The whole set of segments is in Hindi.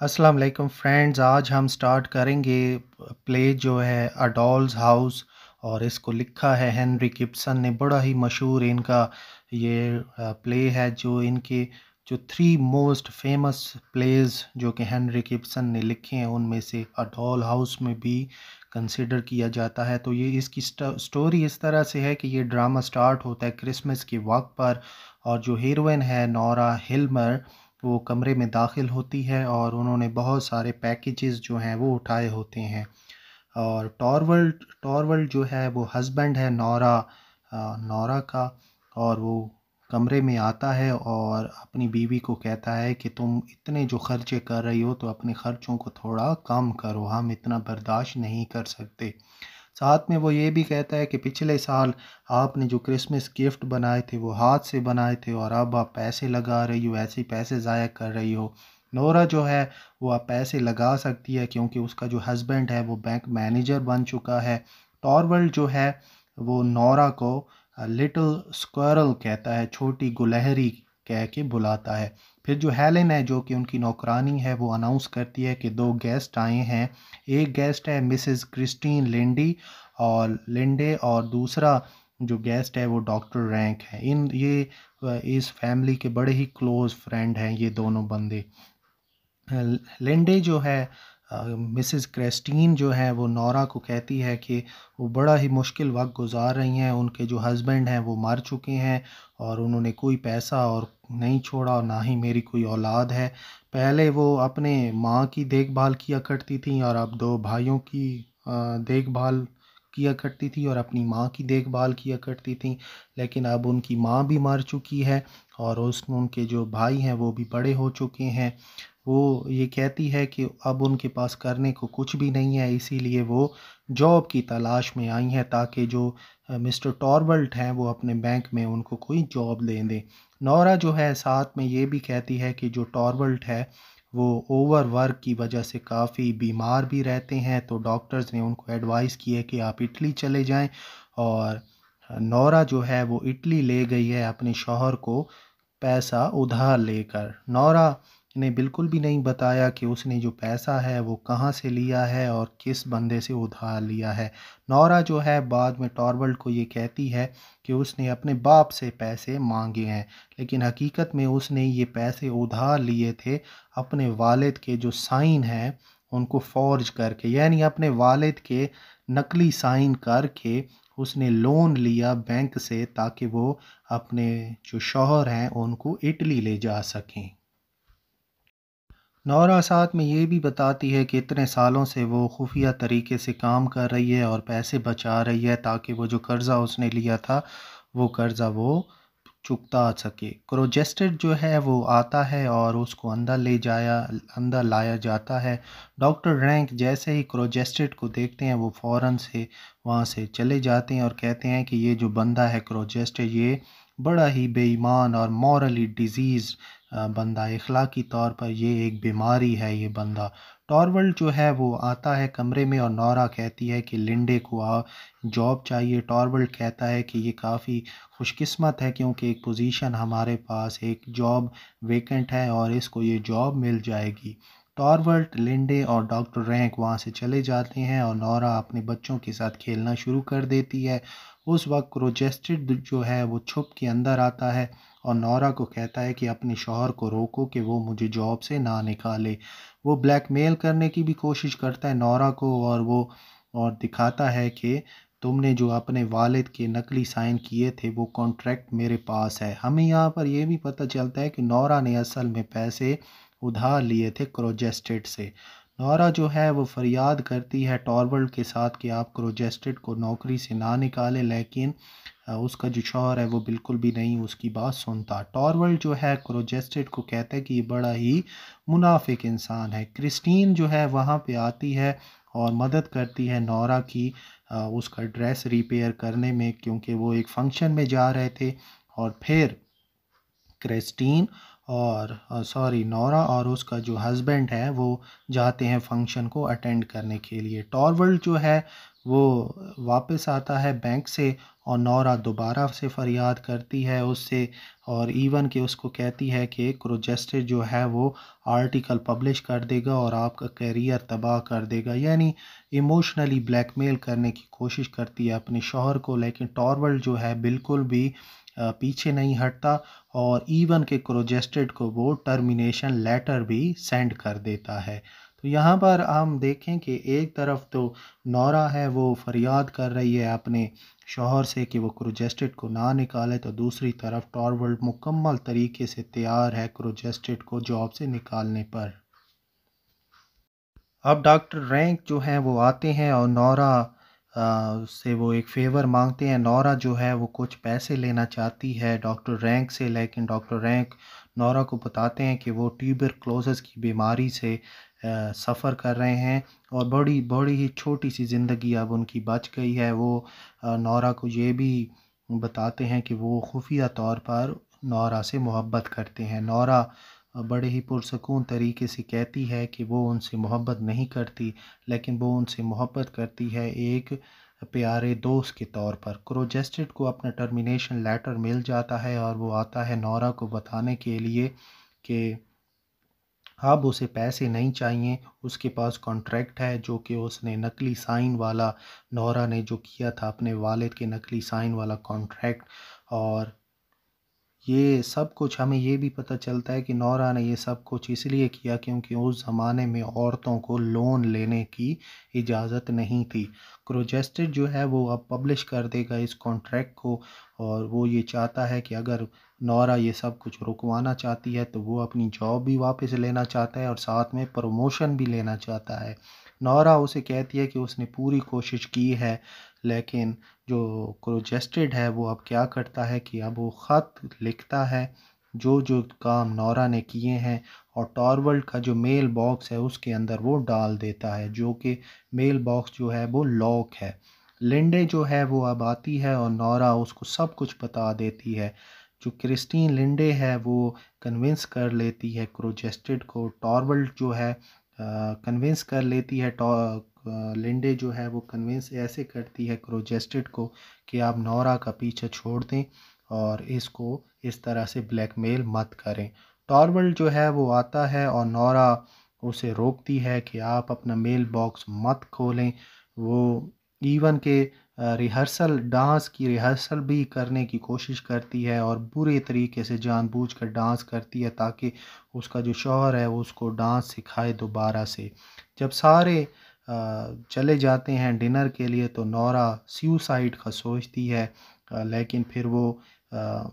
अस्सलाम वालेकुम फ्रेंड्स। आज हम स्टार्ट करेंगे प्ले जो है अ डॉल्स हाउस, और इसको लिखा है हेनरी गिब्सन ने। बड़ा ही मशहूर इनका ये प्ले है। जो थ्री मोस्ट फेमस प्लेस जो कि हेनरी गिब्सन ने लिखे हैं उनमें से अ डॉल हाउस में भी कंसिडर किया जाता है। तो ये इसकी स्टोरी इस तरह से है कि ये ड्रामा स्टार्ट होता है क्रिसमस के वक्त पर, और जो हीरोइन है नोरा हिल्मर वो कमरे में दाखिल होती है और उन्होंने बहुत सारे पैकेजेस जो हैं वो उठाए होते हैं। और टॉरवल्ड टॉरवल्ड जो है वो हस्बैंड है नोरा का। और वो कमरे में आता है और अपनी बीवी को कहता है कि तुम इतने जो खर्चे कर रही हो तो अपने खर्चों को थोड़ा कम करो, हम इतना बर्दाश्त नहीं कर सकते। साथ में वो ये भी कहता है कि पिछले साल आपने जो क्रिसमस गिफ्ट बनाए थे वो हाथ से बनाए थे और अब आप पैसे लगा रही हो, ऐसे ही पैसे ज़ाया कर रही हो। नोरा जो है वो अब पैसे लगा सकती है क्योंकि उसका जो हस्बैंड है वो बैंक मैनेजर बन चुका है। टॉरवल्ड जो है वो नोरा को लिटिल स्क्वायरल कहता है, छोटी गुलहरी कह के बुलाता है। फिर जो हेलेन है जो कि उनकी नौकरानी है वो अनाउंस करती है कि दो गेस्ट आए हैं। एक गेस्ट है मिसेस क्रिस्टीन लिंडे, और दूसरा जो गेस्ट है वो डॉक्टर रैंक है। इस फैमिली के बड़े ही क्लोज फ्रेंड हैं ये दोनों बंदे। लिंडे जो है मिसेस क्रिस्टीन जो है वो नोरा को कहती है कि वो बड़ा ही मुश्किल वक्त गुजार रही हैं। उनके जो हस्बैंड हैं वो मर चुके हैं और उन्होंने कोई पैसा और नहीं छोड़ा और ना ही मेरी कोई औलाद है। पहले वो अपने माँ की देखभाल किया करती थी और अब दो भाइयों की देखभाल किया करती थी और अपनी माँ की देखभाल किया करती थी। लेकिन अब उनकी माँ भी मर चुकी है और उनके जो भाई हैं वो भी बड़े हो चुके हैं। वो ये कहती है कि अब उनके पास करने को कुछ भी नहीं है, इसीलिए वो जॉब की तलाश में आई हैं ताकि जो मिस्टर टॉरवल्ट हैं वो अपने बैंक में उनको कोई जॉब दे दें। नोरा जो है साथ में ये भी कहती है कि जो टॉरवल्ट है वो ओवर वर्क की वजह से काफ़ी बीमार भी रहते हैं, तो डॉक्टर्स ने उनको एडवाइस की है कि आप इटली चले जाएं। और नोरा जो है वो इटली ले गई है अपने शौहर को पैसा उधार लेकर। नोरा ने बिल्कुल भी नहीं बताया कि उसने जो पैसा है वो कहाँ से लिया है और किस बंदे से उधार लिया है। नोरा जो है बाद में टॉरवल्ड को ये कहती है कि उसने अपने बाप से पैसे मांगे हैं, लेकिन हकीकत में उसने ये पैसे उधार लिए थे अपने वालिद के जो साइन हैं उनको फॉर्ज करके, यानी अपने वालिद के नकली साइन करके उसने लोन लिया बैंक से ताकि वो अपने जो शौहर हैं उनको इटली ले जा सकें। नौरा साथ में ये भी बताती है कि इतने सालों से वो खुफिया तरीके से काम कर रही है और पैसे बचा रही है ताकि वो जो कर्ज़ा उसने लिया था वो कर्ज़ा वो चुकता सके। क्रोजेस्टेड जो है वो आता है और उसको अंदर लाया जाता है। डॉक्टर रैंक जैसे ही क्रोजेस्टेड को देखते हैं वो फ़ौरन से वहाँ से चले जाते हैं और कहते हैं कि ये जो बंदा है क्रोजेस्टेड ये बड़ा ही बेईमान और मॉरली डिजीज़ बंदा, इखलाकी तौर पर ये एक बीमारी है ये बंदा। टॉरवल्ड जो है वो आता है कमरे में और नोरा कहती है कि लिंडे को जॉब चाहिए। टॉरवल्ड कहता है कि ये काफ़ी खुशकिस्मत है क्योंकि एक पोजीशन हमारे पास एक जॉब वेकेंट है और इसको ये जॉब मिल जाएगी। टॉरवल्ड, लिंडे और डॉक्टर रैंक वहाँ से चले जाते हैं और नोरा अपने बच्चों के साथ खेलना शुरू कर देती है। उस वक्त क्रोजेस्टेड जो है वो छुप के अंदर आता है और नोरा को कहता है कि अपने शौहर को रोको कि वो मुझे जॉब से ना निकाले। वो ब्लैकमेल करने की भी कोशिश करता है नोरा को, और दिखाता है कि तुमने जो अपने वालिद के नकली साइन किए थे वो कॉन्ट्रैक्ट मेरे पास है। हमें यहाँ पर यह भी पता चलता है कि नोरा ने असल में पैसे उधार लिए थे क्रोजेस्टेड से। नोरा जो है वो फरियाद करती है टॉरवल्ड के साथ कि आप क्रोजेस्टेड को नौकरी से ना निकालें, लेकिन उसका जो शौहर है वो बिल्कुल भी नहीं उसकी बात सुनता। टॉरवल्ड जो है क्रोजेस्टेड को कहता है कि ये बड़ा ही मुनाफिक इंसान है। क्रिस्टीन जो है वहाँ पे आती है और मदद करती है नोरा की उसका ड्रेस रिपेयर करने में, क्योंकि वो एक फंक्शन में जा रहे थे। और फिर क्रिस्टीन और नोरा और उसका जो हस्बैंड है वो जाते हैं फंक्शन को अटेंड करने के लिए। टॉरवल्ड जो है वो वापस आता है बैंक से और नौरा दोबारा से फ़रियाद करती है उससे, और इवन कि उसको कहती है कि क्रोजेस्टेड जो है वो आर्टिकल पब्लिश कर देगा और आपका करियर तबाह कर देगा। यानी इमोशनली ब्लैकमेल करने की कोशिश करती है अपने शौहर को, लेकिन टॉरवल्ड जो है बिल्कुल भी पीछे नहीं हटता और इवन के क्रोजेस्टेड को वो टर्मिनेशन लेटर भी सेंड कर देता है। तो यहाँ पर हम देखें कि एक तरफ तो नौरा है वो फरियाद कर रही है अपने शौहर से कि वो क्रोजेस्टेड को ना निकाले, तो दूसरी तरफ टॉरवल्ड मुकम्मल तरीके से तैयार है क्रोजेस्टेड को जॉब से निकालने पर। अब डॉक्टर रैंक जो हैं वो आते हैं और नौरा से वो एक फ़ेवर मांगते हैं। नौरा जो है वो कुछ पैसे लेना चाहती है डॉक्टर रैंक से, लेकिन डॉक्टर रैंक नौरा को बताते हैं कि वो ट्यूबरक्लोसिस की बीमारी से सफ़र कर रहे हैं और बड़ी बड़ी ही छोटी सी ज़िंदगी अब उनकी बच गई है। वो नौरा को ये भी बताते हैं कि वो खुफिया तौर पर नौरा से मोहब्बत करते हैं। नौरा बड़े ही पुरसकून तरीके से कहती है कि वो उनसे मोहब्बत नहीं करती, लेकिन वो उनसे मोहब्बत करती है एक प्यारे दोस्त के तौर पर। क्रोजेस्टेड को अपना टर्मिनेशन लेटर मिल जाता है और वो आता है नौरा को बताने के लिए कि अब उसे पैसे नहीं चाहिए, उसके पास कॉन्ट्रैक्ट है जो कि उसने नकली साइन वाला, नौरा ने जो किया था अपने वालिद के नकली साइन वाला कॉन्ट्रैक्ट। और ये सब कुछ हमें ये भी पता चलता है कि नौरा ने ये सब कुछ इसलिए किया क्योंकि उस ज़माने में औरतों को लोन लेने की इजाज़त नहीं थी। क्रोजेस्टेड जो है वो अब पब्लिश कर देगा इस कॉन्ट्रैक्ट को, और वो ये चाहता है कि अगर नौरा ये सब कुछ रुकवाना चाहती है तो वो अपनी जॉब भी वापस लेना चाहता है और साथ में प्रमोशन भी लेना चाहता है। नौरा उसे कहती है कि उसने पूरी कोशिश की है, लेकिन जो क्रोजेस्टेड है वो अब क्या करता है कि अब वो ख़त लिखता है जो जो काम नौरा ने किए हैं और टॉरवल्ड का जो मेल बॉक्स है उसके अंदर वो डाल देता है, जो कि मेल बॉक्स जो है वो लॉक है। लिंडे जो है वो अब आती है और नौरा उसको सब कुछ बता देती है। जो क्रिस्टीन लिंडे है वो कन्विंस कर लेती है क्रोजेस्टेड को, टॉरवल्ड जो है कन्विंस कर लेती है लिंडे जो है वो कन्विंस ऐसे करती है क्रोजेस्टेड को कि आप नौरा का पीछे छोड़ दें और इसको इस तरह से ब्लैकमेल मत करें। टॉरवल्ड जो है वो आता है और नौरा उसे रोकती है कि आप अपना मेल बॉक्स मत खोलें। वो इवन के रिहर्सल, डांस की रिहर्सल भी करने की कोशिश करती है और बुरे तरीके से जानबूझकर डांस करती है ताकि उसका जो शौहर है वो उसको डांस सिखाए दोबारा से। जब सारे चले जाते हैं डिनर के लिए तो नौरा सुसाइड का सोचती है, लेकिन फिर वो अ,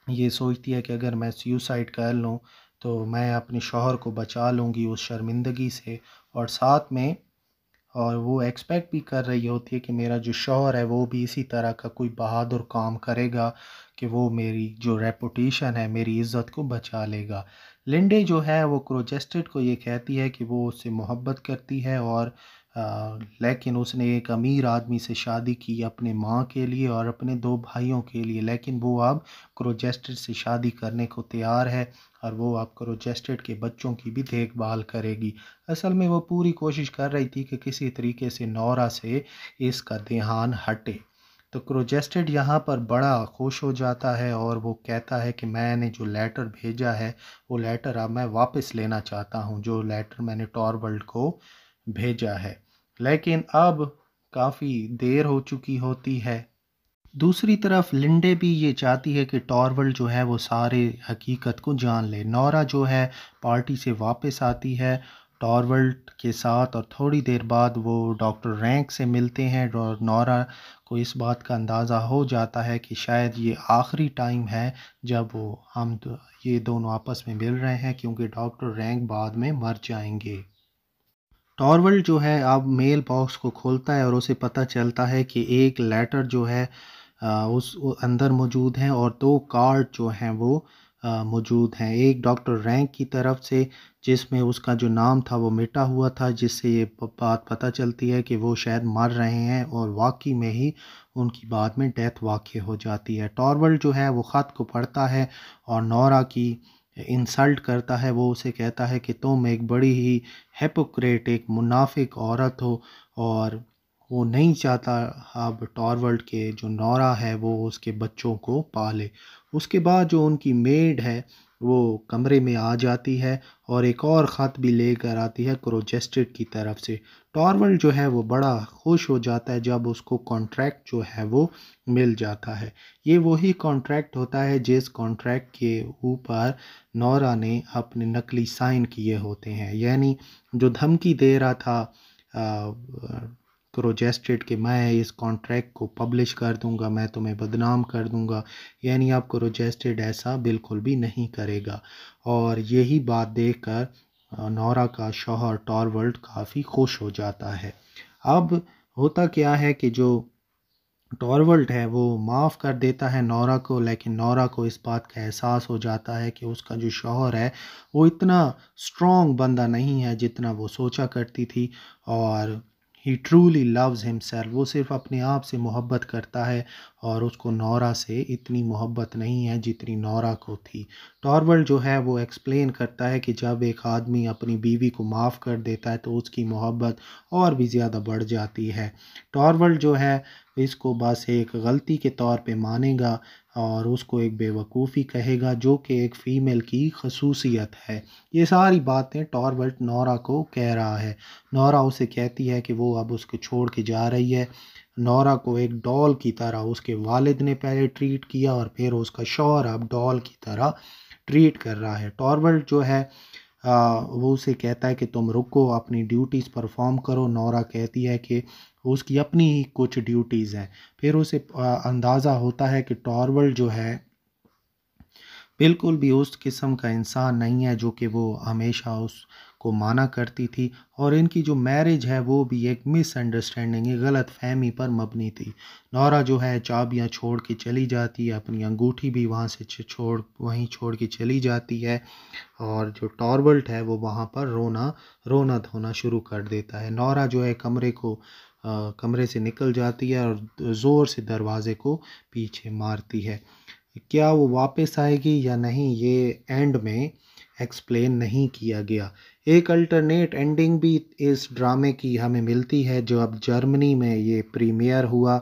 ये सोचती है कि अगर मैं सुसाइड कर लूँ तो मैं अपने शौहर को बचा लूँगी उस शर्मिंदगी से, और साथ में और वो एक्सपेक्ट भी कर रही होती है कि मेरा जो शौहर है वो भी इसी तरह का कोई बहादुर काम करेगा कि वो मेरी जो रेपुटेशन है, मेरी इज़्ज़त को बचा लेगा। लिंडे जो है वो क्रोजेस्टेड को ये कहती है कि वो उससे मोहब्बत करती है और लेकिन उसने एक अमीर आदमी से शादी की अपने माँ के लिए और अपने 2 भाइयों के लिए, लेकिन वो अब क्रोजेस्टेड से शादी करने को तैयार है और वो अब क्रोजेस्टेड के बच्चों की भी देखभाल करेगी। असल में वो पूरी कोशिश कर रही थी कि किसी तरीके से नौरा से इसका ध्यान हटे। तो क्रोजेस्टेड यहाँ पर बड़ा खुश हो जाता है और वो कहता है कि मैंने जो लेटर भेजा है वो लेटर अब मैं वापस लेना चाहता हूँ, जो लेटर मैंने टॉरवल्ड को भेजा है। लेकिन अब काफ़ी देर हो चुकी होती है। दूसरी तरफ लिंडे भी ये चाहती है कि टॉरवल्ड जो है वो सारे हकीकत को जान ले। नौरा जो है पार्टी से वापस आती है टॉरवल्ड के साथ और थोड़ी देर बाद वो डॉक्टर रैंक से मिलते हैं और नौरा को इस बात का अंदाज़ा हो जाता है कि शायद ये आखिरी टाइम है जब वो ये दोनों आपस में मिल रहे हैं, क्योंकि डॉक्टर रैंक बाद में मर जाएंगे। टॉरवल्ड जो है अब मेल बॉक्स को खोलता है और उसे पता चलता है कि एक लेटर जो है उस अंदर मौजूद हैं और 2 कार्ड जो हैं वो मौजूद हैं। एक डॉक्टर रैंक की तरफ से जिसमें उसका जो नाम था वो मिटा हुआ था, जिससे ये बात पता चलती है कि वो शायद मर रहे हैं और वाकई में ही उनकी बाद में डेथ वाक़ई हो जाती है। टॉरवल्ड जो है वो ख़त को पढ़ता है और नौरा की इंसल्ट करता है। वो उसे कहता है कि तुम एक बड़ी ही हिपोक्रेट, एक मुनाफिक औरत हो, और वो नहीं चाहता अब टॉरवल्ड के जो नौरा है वो उसके बच्चों को पाले। उसके बाद जो उनकी मेड है वो कमरे में आ जाती है और एक और ख़त भी लेकर आती है क्रोजेस्टेड की तरफ से। टॉरवल्ड जो है वो बड़ा खुश हो जाता है जब उसको कॉन्ट्रैक्ट जो है वो मिल जाता है। ये वही कॉन्ट्रैक्ट होता है जिस कॉन्ट्रैक्ट के ऊपर नौरा ने अपने नकली साइन किए होते हैं, यानी जो धमकी दे रहा था क्रोजेस्टेड कि मैं इस कॉन्ट्रैक्ट को पब्लिश कर दूंगा, मैं तुम्हें बदनाम कर दूंगा, यानी अब क्रोजेस्टेड ऐसा बिल्कुल भी नहीं करेगा। और यही बात देखकर नौरा का शौहर टॉरवल्ड काफ़ी खुश हो जाता है। अब होता क्या है कि जो टॉरवल्ड है वो माफ़ कर देता है नौरा को, लेकिन नौरा को इस बात का एहसास हो जाता है कि उसका जो शौहर है वो इतना स्ट्रॉन्ग बंदा नहीं है जितना वो सोचा करती थी। और ही ट्रूली लव्स हिमसेल्फ, वो सिर्फ अपने आप से मोहब्बत करता है और उसको नौरा से इतनी मोहब्बत नहीं है जितनी नौरा को थी। टॉरवल्ड जो है वो एक्सप्लेन करता है कि जब एक आदमी अपनी बीवी को माफ़ कर देता है तो उसकी मोहब्बत और भी ज़्यादा बढ़ जाती है। टॉरवल्ड जो है इसको बस एक गलती के तौर पे मानेगा और उसको एक बेवकूफ़ी कहेगा जो कि एक फ़ीमेल की खसूसियत है। ये सारी बातें टॉरवल्ड नौरा को कह रहा है। नौरा उसे कहती है कि वो अब उसको छोड़ के जा रही है। नौरा को एक डॉल की तरह उसके वालिद ने पहले ट्रीट किया और फिर उसका शौहर अब डॉल की तरह ट्रीट कर रहा है। टॉरवल्ड जो है वो उसे कहता है कि तुम रुको, अपनी ड्यूटीज़ परफॉर्म करो। नौरा कहती है कि उसकी अपनी ही कुछ ड्यूटीज़ हैं। फिर उसे अंदाज़ा होता है कि टॉरवल्ड जो है बिल्कुल भी उस किस्म का इंसान नहीं है जो कि वो हमेशा उसको माना करती थी, और इनकी जो मैरिज है वो भी एक मिसअंडरस्टैंडिंग, एक गलत फहमी पर मबनी थी। नौरा जो है चाबियां छोड़ के चली जाती है, अपनी अंगूठी भी वहाँ से वहीं छोड़ के चली जाती है, और जो टॉरवल्ट है वो वहाँ पर रोना धोना शुरू कर देता है। नौरा जो है कमरे से निकल जाती है और ज़ोर से दरवाज़े को पीछे मारती है। क्या वो वापस आएगी या नहीं, ये एंड में एक्सप्लेन नहीं किया गया। एक अल्टरनेट एंडिंग भी इस ड्रामे की हमें मिलती है। जो अब जर्मनी में ये प्रीमियर हुआ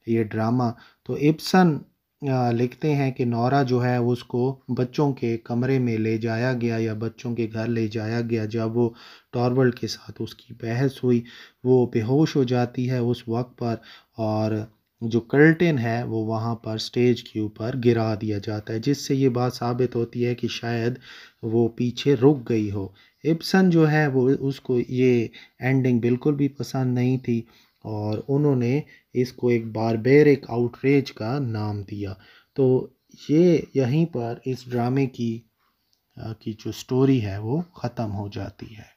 ये ड्रामा, तो इब्सन लिखते हैं कि नौरा जो है उसको बच्चों के कमरे में ले जाया गया या बच्चों के घर ले जाया गया। जब वो टॉरवल्ड के साथ उसकी बहस हुई, वो बेहोश हो जाती है उस वक्त पर, और जो कर्टेन है वो वहाँ पर स्टेज के ऊपर गिरा दिया जाता है, जिससे ये बात साबित होती है कि शायद वो पीछे रुक गई हो। इब्सन जो है वो उसको ये एंडिंग बिल्कुल भी पसंद नहीं थी और उन्होंने इसको एक बारबेरिक आउटरेज का नाम दिया। तो ये यहीं पर इस ड्रामे की जो स्टोरी है वो ख़त्म हो जाती है।